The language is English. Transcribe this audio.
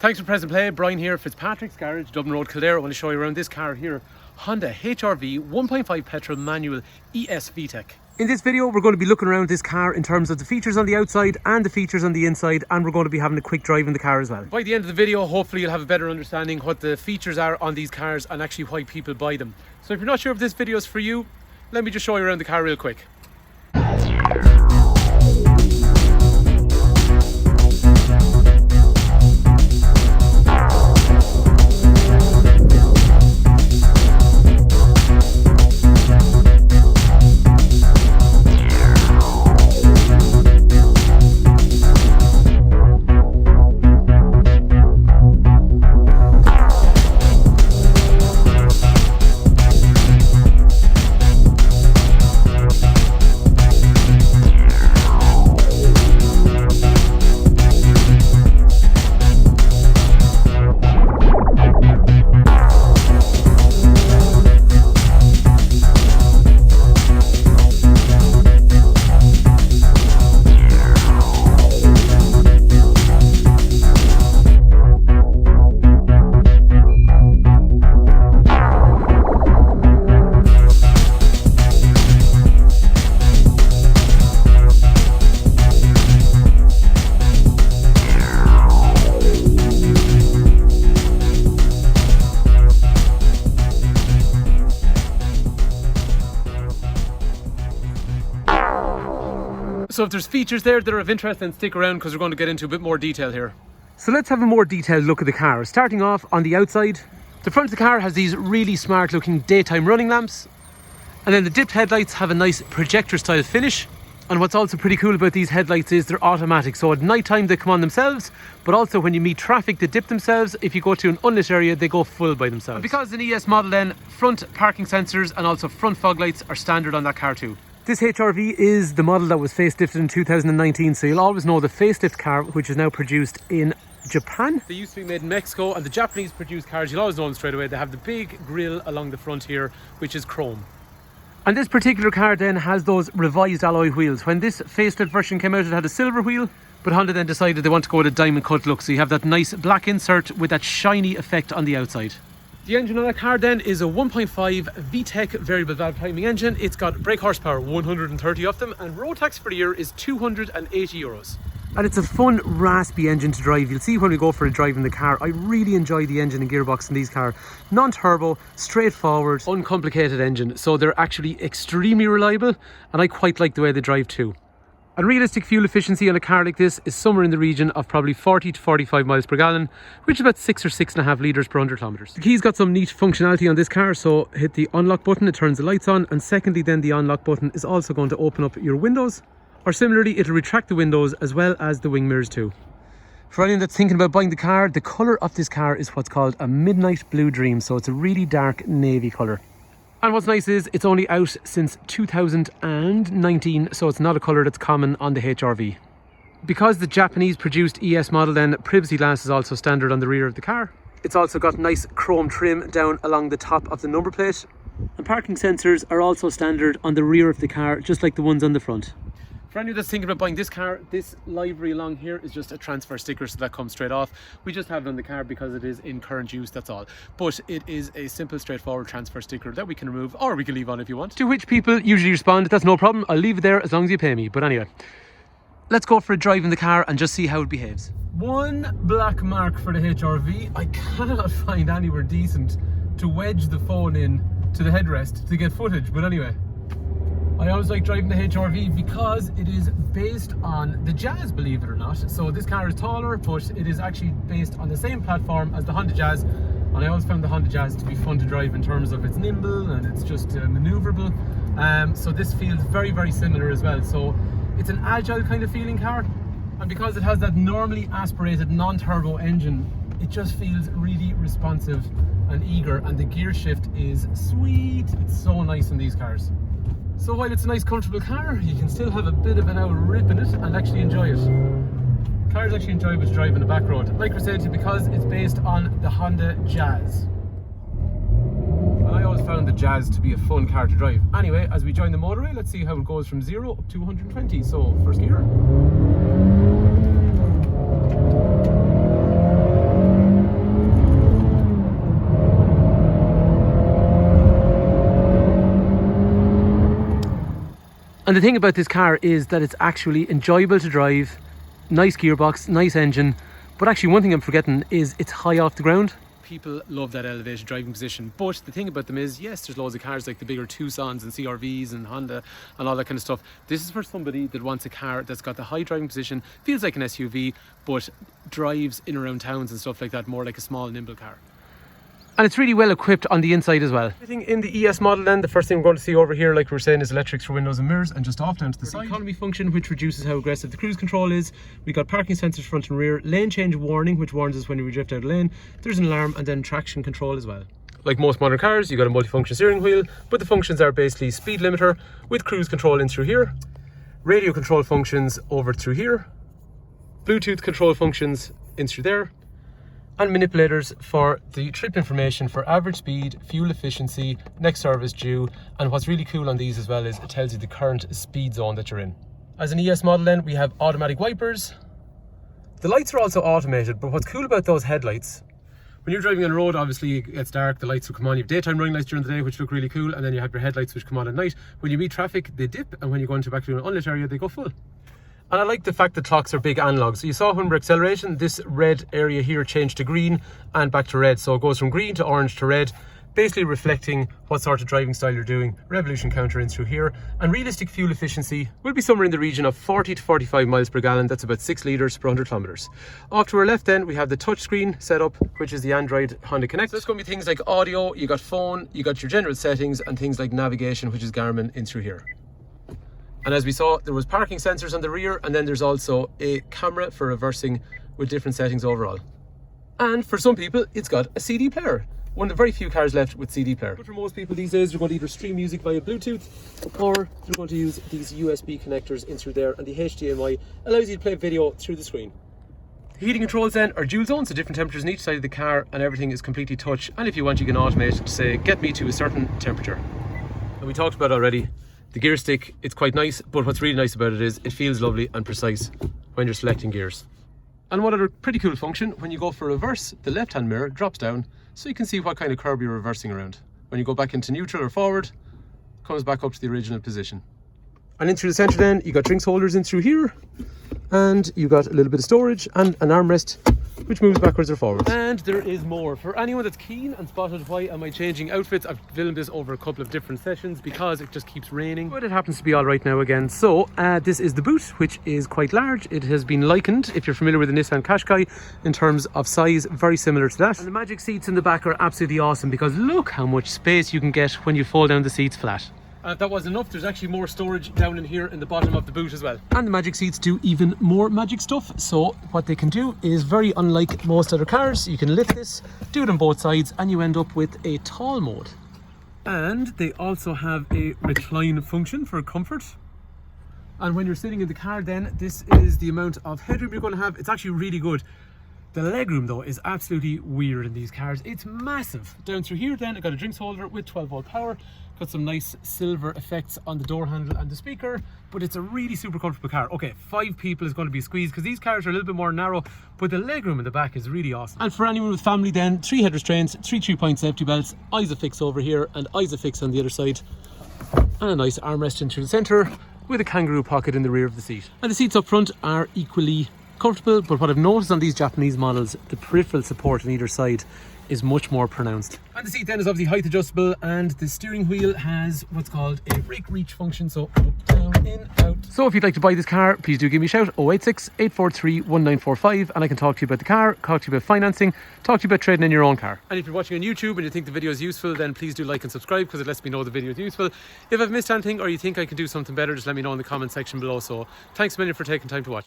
Thanks for pressing play. Brian here, Fitzpatricks Garage, Dublin Road, Kildare. I want to show you around this car here. Honda HRV 1.5 petrol manual ES VTEC. In this video, we're going to be looking around this car in terms of the features on the outside and the features on the inside, and we're going to be having a quick drive in the car as well. By the end of the video, hopefully you'll have a better understanding what the features are on these cars and actually why people buy them. So if you're not sure if this video is for you, let me just show you around the car real quick. So if there's features there that are of interest, then stick around because we're going to get into a bit more detail here. So let's have a more detailed look at the car. Starting off on the outside, the front of the car has these really smart looking daytime running lamps. And then the dipped headlights have a nice projector style finish. And what's also pretty cool about these headlights is they're automatic. So at night time they come on themselves, but also when you meet traffic they dip themselves. If you go to an unlit area, they go full by themselves. And because it's an ES model then, front parking sensors and also front fog lights are standard on that car too. This HRV is the model that was facelifted in 2019, so you'll always know the facelift car, which is now produced in Japan. They used to be made in Mexico, and the Japanese produced cars, you'll always know them straight away. They have the big grille along the front here, which is chrome. And this particular car then has those revised alloy wheels. When this facelift version came out, it had a silver wheel, but Honda then decided they want to go with a diamond cut look, so you have that nice black insert with that shiny effect on the outside. The engine on that car then is a 1.5 VTEC variable valve timing engine. It's got brake horsepower, 130 of them, and road tax for the year is €280. And it's a fun, raspy engine to drive. You'll see when we go for a drive in the car, I really enjoy the engine and gearbox in these cars. Non-turbo, straightforward, uncomplicated engine. So they're actually extremely reliable, and I quite like the way they drive too. And realistic fuel efficiency on a car like this is somewhere in the region of probably 40 to 45 miles per gallon, which is about 6 or 6.5 litres per 100 kilometres. The key's got some neat functionality on this car, so hit the unlock button, it turns the lights on, and secondly then the unlock button is also going to open up your windows, or similarly it'll retract the windows as well as the wing mirrors too. For anyone that's thinking about buying the car, the colour of this car is what's called a midnight blue dream, so it's a really dark navy colour. And what's nice is it's only out since 2019, so it's not a colour that's common on the HRV. Because the Japanese produced ES model then, privacy glass is also standard on the rear of the car. It's also got nice chrome trim down along the top of the number plate. And parking sensors are also standard on the rear of the car, just like the ones on the front. For anyone that's thinking about buying this car, this livery along here is just a transfer sticker, so that comes straight off. We just have it on the car because it is in current use, that's all. But it is a simple, straightforward transfer sticker that we can remove, or we can leave on if you want. To which people usually respond, that's no problem, I'll leave it there as long as you pay me. But anyway, let's go for a drive in the car and just see how it behaves. One black mark for the HRV. I cannot find anywhere decent to wedge the phone in to the headrest to get footage, but anyway. I always like driving the HRV because it is based on the Jazz, believe it or not. So this car is taller, but it is actually based on the same platform as the Honda Jazz. And I always found the Honda Jazz to be fun to drive in terms of it's nimble and it's just maneuverable. So this feels very, very similar as well. So it's an agile kind of feeling car. And because it has that normally aspirated non-turbo engine, it just feels really responsive and eager. And the gear shift is sweet. It's so nice in these cars. So while it's a nice comfortable car, you can still have a bit of an hour rip in it and actually enjoy it. Cars actually enjoyable to drive in the back road. Like I said, because it's based on the Honda Jazz. And I always found the Jazz to be a fun car to drive. Anyway, as we join the motorway, let's see how it goes from 0 up to 120. So, first gear. And the thing about this car is that it's actually enjoyable to drive, nice gearbox, nice engine, but actually one thing I'm forgetting is it's high off the ground. People love that elevated driving position, but the thing about them is, yes, there's loads of cars like the bigger Tucsons and CRVs and Honda and all that kind of stuff. This is for somebody that wants a car that's got the high driving position, feels like an SUV, but drives in around towns and stuff like that, more like a small, nimble car. And it's really well equipped on the inside as well. Everything in the ES model then, the first thing we're going to see over here, like we were saying, is electric through windows and mirrors, and just off down to the side, economy function, which reduces how aggressive the cruise control is. We got parking sensors front and rear, lane change warning, which warns us when we drift out of lane. There's an alarm, and then traction control as well. Like most modern cars, you got a multifunction steering wheel, but the functions are basically speed limiter with cruise control in through here, radio control functions over through here, Bluetooth control functions in through there, and manipulators for the trip information for average speed, fuel efficiency, next service due, and what's really cool on these as well is it tells you the current speed zone that you're in. As an ES model then, we have automatic wipers. The lights are also automated, but what's cool about those headlights, when you're driving on the road, obviously it gets dark, the lights will come on. You have daytime running lights during the day, which look really cool, and then you have your headlights which come on at night. When you meet traffic, they dip, and when you go into back to an unlit area, they go full. And I like the fact that clocks are big analog. So you saw when we're accelerating, this red area here changed to green and back to red. So it goes from green to orange to red, basically reflecting what sort of driving style you're doing. Revolution counter in through here. And realistic fuel efficiency will be somewhere in the region of 40 to 45 miles per gallon. That's about 6 litres per 100 kilometres. Off to our left then, we have the touchscreen setup, which is the Android Honda Connect. So it's going to be things like audio, you got phone, you got your general settings, and things like navigation, which is Garmin in through here. And as we saw, there was parking sensors on the rear, and then there's also a camera for reversing with different settings overall. And for some people, it's got a CD player. One of the very few cars left with CD player. But for most people these days, they're going to either stream music via Bluetooth, or they're going to use these USB connectors in through there, and the HDMI allows you to play video through the screen. The heating controls then are dual zone, so different temperatures on each side of the car, and everything is completely touch. And if you want, you can automate it to say, get me to a certain temperature. And we talked about already, the gear stick, it's quite nice, but what's really nice about it is it feels lovely and precise when you're selecting gears. And one other pretty cool function, when you go for reverse, the left-hand mirror drops down so you can see what kind of curb you're reversing around. When you go back into neutral or forward, it comes back up to the original position. And in through the centre then, you got drinks holders in through here, and you got a little bit of storage and an armrest which moves backwards or forwards. And there is more. For anyone that's keen and spotted why am I changing outfits, I've filmed this over a couple of different sessions because it just keeps raining, but it happens to be all right now again. So this is the boot, which is quite large. It has been likened, if you're familiar with the Nissan Qashqai, in terms of size, very similar to that. And the magic seats in the back are absolutely awesome because look how much space you can get when you fold down the seats flat. And if that wasn't enough, there's actually more storage down in here in the bottom of the boot as well. And the magic seats do even more magic stuff. So what they can do is very unlike most other cars. You can lift this, do it on both sides, and you end up with a tall mode. And they also have a recline function for comfort. And when you're sitting in the car then, this is the amount of headroom you're going to have. It's actually really good. The legroom though is absolutely weird in these cars. It's massive. Down through here then, I got a drinks holder with 12 volt power. Got some nice silver effects on the door handle and the speaker, but it's a really super comfortable car. Okay, 5 people is going to be squeezed because these cars are a little bit more narrow, but the legroom in the back is really awesome. And for anyone with family then, 3 head restraints, 3 3-point safety belts, ISOFIX over here and ISOFIX on the other side, and a nice armrest into the centre with a kangaroo pocket in the rear of the seat. And the seats up front are equally comfortable, but what I've noticed on these Japanese models, the peripheral support on either side is much more pronounced. And the seat then is obviously height adjustable, and the steering wheel has what's called a brake reach function, so up, down, in, out. So if you'd like to buy this car, please do give me a shout, 086 843 1945, and I can talk to you about the car, talk to you about financing, talk to you about trading in your own car. And if you're watching on YouTube and you think the video is useful, then please do like and subscribe because it lets me know the video is useful. If I've missed anything or you think I can do something better, just let me know in the comment section below. So thanks a million for taking time to watch.